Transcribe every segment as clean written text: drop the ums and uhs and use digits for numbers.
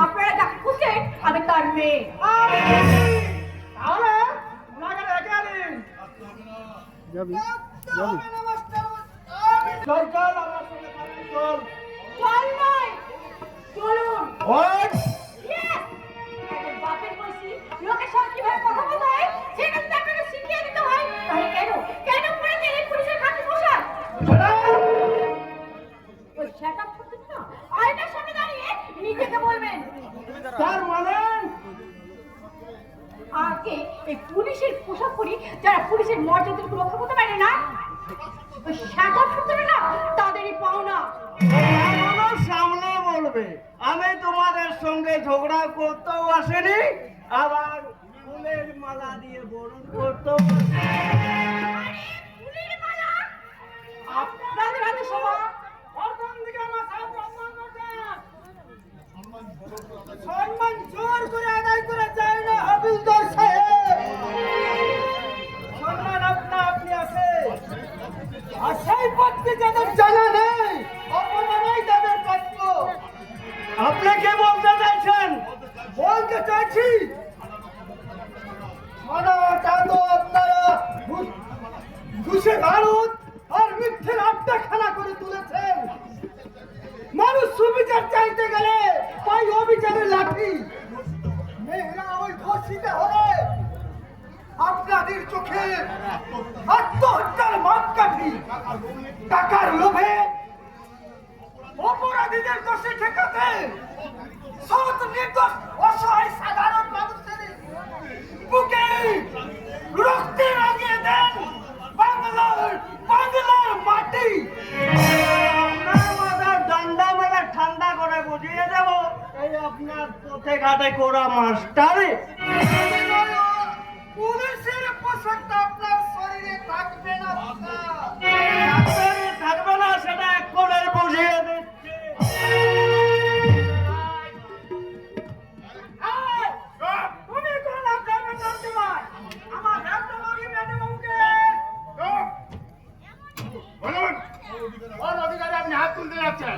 আপনারা যাকে খুঁজছেন আমি তার মেয়ে। তাহলে ওনাকে রেখে আনিন। যাবি চল চল আমার সঙ্গে থাকবি, চল। চল নয়, চলুন। ওঠ। Yes! একজন বাপের বয়সী লোকের সঙ্গে কিভাবে কথা বলতে হয় সেটা যদি আপনাকে শিখিয়ে দিতে হয় তাহলে কেন পড়েছেন এই পুলিশের খাকি পোশাক? ওই shut up শব্দটা না আয়নার সামনে দাঁড়িয়ে নিজেকে বলবেন। তার মানে আগে এই পুলিশের পোশাক পরি যারা পুলিশের মর্যাদাকে রক্ষা করতে পারে না, ওই shut up শব্দটা না তাদেরই পাওনা। এমনও সামনে বলবে আমি তোমাদের সঙ্গে ঝগড়া করতেও আসেনি, আবার ফুলের মালা দিয়ে বরণ করতেও ফুলের মালা? আপনাদের হাতে শোভা। প্রথম দিকে আমার সাহেব সম্মান করছেন, সম্মান জোর করে আদায় করা যায় না হাবিলদার সাহেব। সম্মান আপনা আপনি আছে, আর সেই পথকে যাদের জানা নেই অপমানই তাদের প্রাপ্য। আপনি কে বলতে চাইছেন? বলতে চাইছি মানবতা তো আপনারা ঘুষে ভারত আর মিথ্যের আড্ডাখানা করে তুলেছেন। মানুষ সুবিচার চাইতে গেলে পাই অবিচারের লাঠি। মেয়েরা ওই ধর্ষিতা হলে আপনাদের চোখে আত্মহত্যার মাপকাঠি। টাকার লোভে অপরাধীদের দোষে ঠেকাতে সৎ নির্দোষ অসহায় সাধারণ মানুষের বুকে রক্তে রাঙিয়ে দেন বাংলার মাটি। আপনার মাথার ডান্ডা মেলা ঠান্ডা করে বুঝিয়ে দেব এই আপনার পথে ঘাটে করা মাস্টারে। পুলিশের পোশাকটা আপনার শরীরে থাকবে না, থাকবে না, সেটা এক করে বুঝিয়ে দিচ্ছে। তুমি কোন আপনার জানতে পার আমার রামদাবাগি ম্যাডামকে বলুন কোন অধিকারে আপনি হাত তুলতে যাচ্ছেন?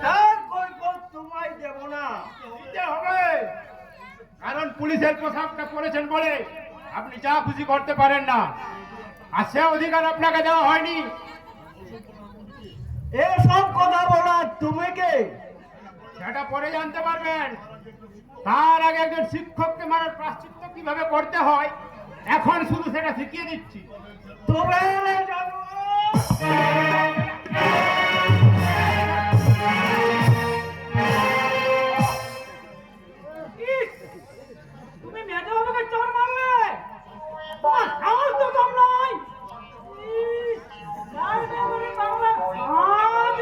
তার কৈফিয়ত তোমায় দেব না, দিতে হবে, কারণ পুলিশের পোশাকটা পরেছেন বলে আপনি যা খুশি করতে পারেন না, আর সে অধিকার আপনাকে দেওয়া হয়নি। এসব কথা বলা তুমি কে? সেটা পরে জানতে পারবেন। তার আগে একজন শিক্ষককে মারার প্রায়শ্চিত্ত কিভাবে করতে হয় এখন শুধু সেটা শিখিয়ে দিচ্ছি। তবে জানো তুমি মেজবাবুকে চোর মারলে, তোমার সাহস তো কম নয়। আজ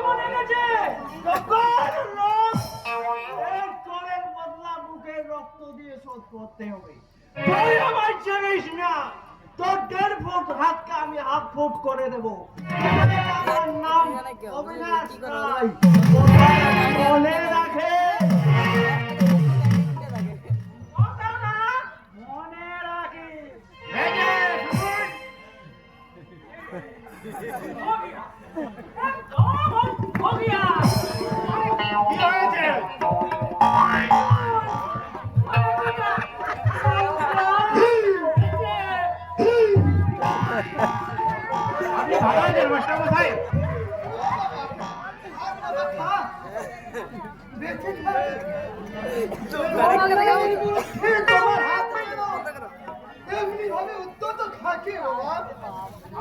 মনে গেছে যখন লোক এই চোরের বদলা বুকের রক্ত দিয়ে শোধ করতে হবে। তুই আমার জানিস না তোর 1.5 ফুট হাতকে আমি 1/2 ফুট করে দেবো। আমার নাম অবিনাশ রায়, মনে রাখে। মনে রাখিস। এই যে, শুনুন, কি হয়েছে? আপনি ভালো আছেন মাস্টারমশাই?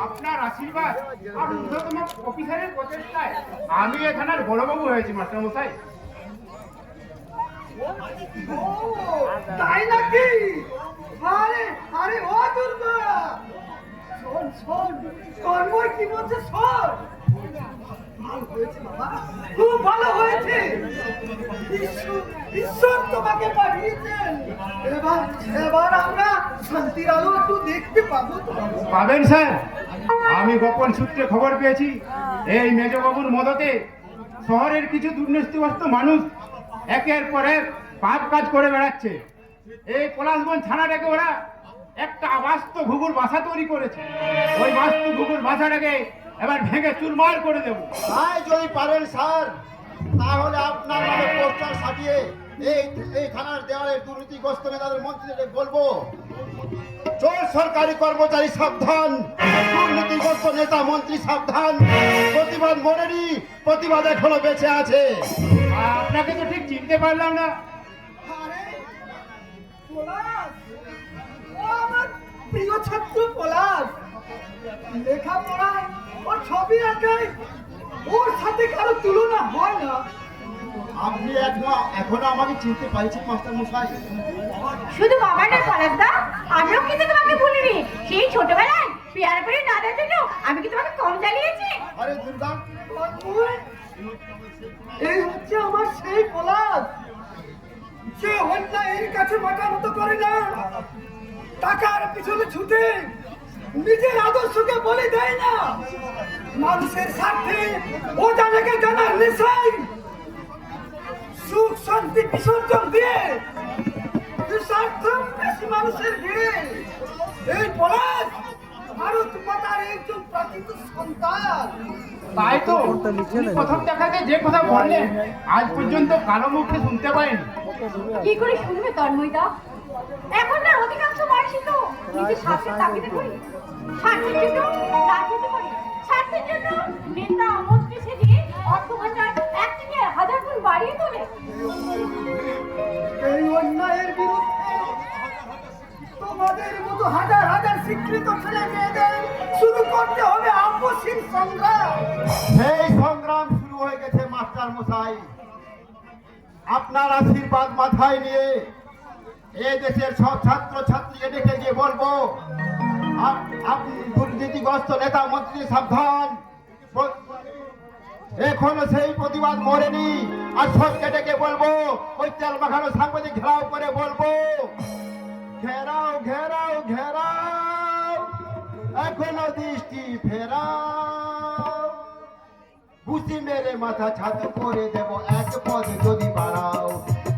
আপনার আশীর্বাদ আর ঊর্ধ্বতম অফিসারের প্রচেষ্টায় আমি এ থানার বড়বাবু হয়েছি মাস্টারমশাই। তাই নাকি? আরে আরে ও দুর্গা, শোন শোন, তন্ময় কি বলছে শোন। ভালো হয়েছে বাবা, খুব ভালো হয়েছে। ঈশ্বর তোমাকে পাঠিয়েছেন। এবার এবার আমরা শান্তির আলো একটু দেখতে পাবো তো। পাবেন স্যার। আমি গোপন সূত্রে খবর পেয়েছি এই মেজবাবুর মদতে শহরের কিছু দুর্নীতিগ্রস্ত মানুষ একের পর এক পাপ কাজ করে বেড়াচ্ছে। এই পলাশগঞ্জ থানাটাকে ওরা একটা বাস্তু ঘুঘুর বাসা তৈরি করেছে। ওই বাস্তু ঘুঘুর বাসাটাকে এবার ভেঙে চুরমার করে দেবো। তাই যদি পারেন স্যার, তাহলে আপনার নামে পোস্টার সাজিয়ে এই এই থানার দেওয়ালের দুর্নীতিগ্রস্ত নেতাদের মন্ত্রীদের বলবো, চোর সরকারি কর্মচারী সাবধান, দুর্নীতিগ্রস্ত নেতা মন্ত্রী সাবধান, প্রতিবাদ মরেনি, প্রতিবাদ এখনো বেঁচে আছে। আপনাকে তো ঠিক চিনতে পারলাম না। আরে পলাশ, ও আমার প্রিয় ছাত্র পলাশ, লেখাপড়ায় ও ছবি আঁকায় ওর সাথে কারো তুলনা হয় না। আপনি এখনো আমাকে চিনতে পারছেন মাস্টার মশাই? শুধু বাবা না পলাশদা, আমিও কিন্তু তোমাকে ভুলিনি। সেই ছোটবেলায় পেয়ারা পেরে না দেওয়ার জন্য আমি কি তোমাকে কম জ্বালিয়েছি? আরে দুর্গা, এই হচ্ছে আমার সেই পলাশ যে অন্যায়ের কাছে মাথা নত করে না, টাকার পিছনে ছুটে নিজের আদর্শকে বলে দেয় না, মানুষের স্বার্থে ও জানাকে জানার নেশায় সুখ শান্তি বিসর্জন দিয়ে বেশি মানুষের ভিড়ে এই পলাশ ভারত মাতার একজন প্রাকৃত সন্তান। তাই তো উনি প্রথম দেখাতে যে কথা বললেন আজ পর্যন্ত কারো মুখে শুনতে পাইনি। কি করে শুনবে তন্ময়দা? এখন না অধিকাংশ মানুষই তো নিজের স্বার্থের তাগিদে করি, স্বার্থের জন্য রাজনীতি করি, স্বার্থের জন্য নেতা মন্ত্রী সেজে অর্থ ভান্ডার এক থেকে 1000 গুণ বাড়িয়ে তোলে। এই অন্যায়ের বিরুদ্ধে তোমাদের মতো হাজার হাজার শিক্ষিত ছেলে মেয়েদের শুরু করতে হবে আপসীন সংগ্রাম। এই সংগ্রাম শুরু হয়ে গেছে মাস্টার মশাই। আপনার আশীর্বাদ মাথায় নিয়ে এই দেশের সব ছাত্র ছাত্রীকে ডেকে গিয়ে বলবো, আপনি দুর্নীতিগ্রস্ত নেতা মন্ত্রী সাবধান, এখনো সেই প্রতিবাদ মরেনি। আর সবকে ডেকে বলবো, ওই তেল মাখানো সাংবাদিক ঘেরাও করে বলবো, ঘেরাও ঘেরাও ঘেরাও, এখনো দৃষ্টি ফেরাও, বুঝি মেরে মাথা ছাতু করে দেব এক পদ যদি বাড়াও,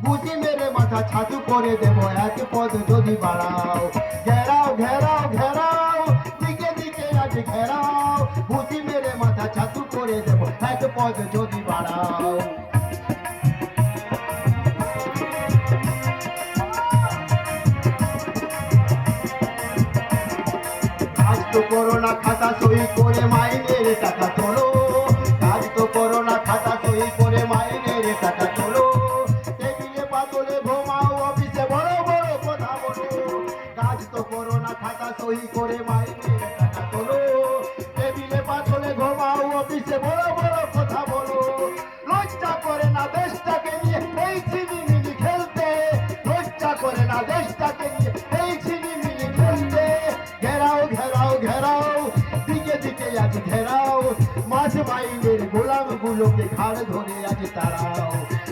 বুঝি মেরে মাথা ছাতু করে দেব এক পদ যদি বাড়াও, ঘেরাও ঘেরাও ঘেরাও, দিকে দিকে আজ ঘেরাও, বুঝি মেরে মাথা ছাতু করে দেব এক পদ যদি বাড়াও। কাজ তো করোনা খাতা সই করে মাইনের টাকা তোলো, কাজ তো করোনা খাতা সই করে মাইনের টাকা তোলো, টেবিলে পাতলে ঘুমাও অফিসে বড় বড় কথা বলো, কাজ তো করোনা খাতা সই করে মাইনের টাকা তোলো, টেবিলে পাতলে ঘুমাও অফিসে বড় বড় কথা বলো, লজ্জা করে না দেশটাকে নিয়ে এই ছিনিমিনি খেলতে, লজ্জা করে না দেশটাকে নিয়ে এই ছিনিমিনি খেলতে, ঘেরাও ঘেরাও ঘেরাও, দিকে দিকে আজ ঘেরাও, মাছ মাইনের গোলামগুলোকে ঘাড় ধরে আজ তাড়াও,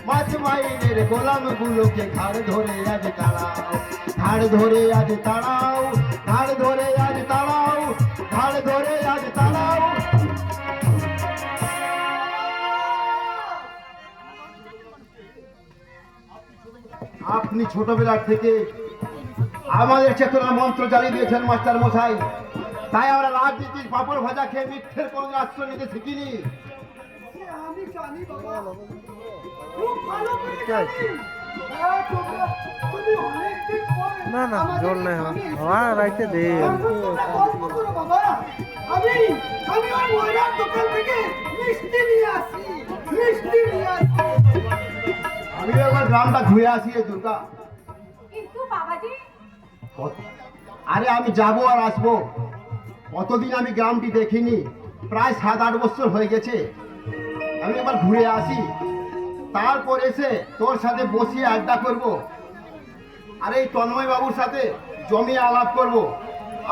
মাছ মাইনের গোলামগুলোকে ঘাড় ধরে আজ তাড়াও, ঘাড় ধরে আজ তাড়াও, ঘাড় ধরে আজ তাড়াও, ঘাড় ধরে আজ তাড়াও। আপনি ছোটবেলার থেকে আমাদের চেতনা মন্ত্র জ্বালিয়ে দিয়েছেন মাস্টার মশাই, তাই আমরা রাজনীতির পাপড় ভাজা খেয়ে মিথ্যের কোনো আশ্রয় নিতে শিখিনি। আমি জানি বাবা, খুব ভালো করে জানি। তুমি অনেকদিন পরে না না জল নাই আমার রাইতে দে গল্প করো বাবা। আমি আমি ওই ময়রার দোকান থেকে মিষ্টি নিয়ে আসি, মিষ্টি নিয়ে আসি। আমি একবার গ্রামটা ঘুরে আসি রে দুর্গা। কিন্তু বাবাজি, আরে আমি যাবো আর আসবো, কতদিন আমি গ্রামটি দেখিনি, প্রায় 7-8 বছর হয়ে গেছে। আমি একবার ঘুরে আসি, তারপর এসে তোর সাথে বসিয়ে আড্ডা করব, আর এই তন্ময় বাবুর সাথে জমিয়ে আলাপ করব।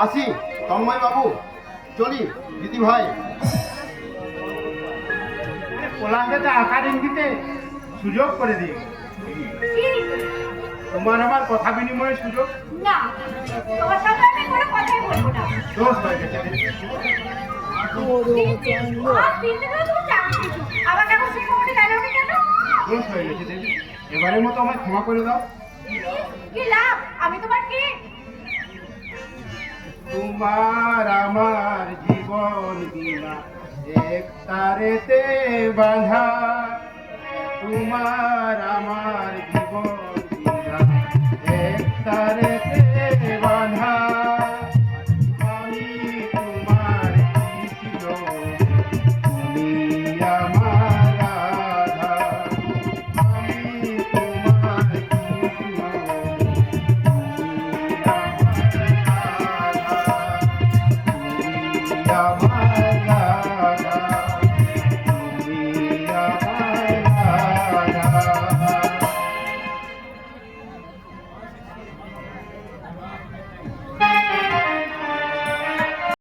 আসি তন্ময় বাবু, চলি দিদি ভাই। পোলাকে তো আকার ইঙ্গিতে সুযোগ করে দিই, কি? তোমার আমার কথা বিনিময়ের সুযোগ। না, তোমার সাথে আমি কোনো কথাই বলবো না। দোষ হয়ে গেছে। আজ 3 দিন ধরে তুমি চাকরি পেয়েছো, আবার এখন সেই খবরটা জানাও না কেন? দোষ হয়ে গেছে দেবী, এবারের মতো আমায় ক্ষমা করে দাও। কি লাভ? আমি তোমার কি? তোমার আমার জীবন বিনা এক তারেতে বাঁধা, তোমার আমার জীবন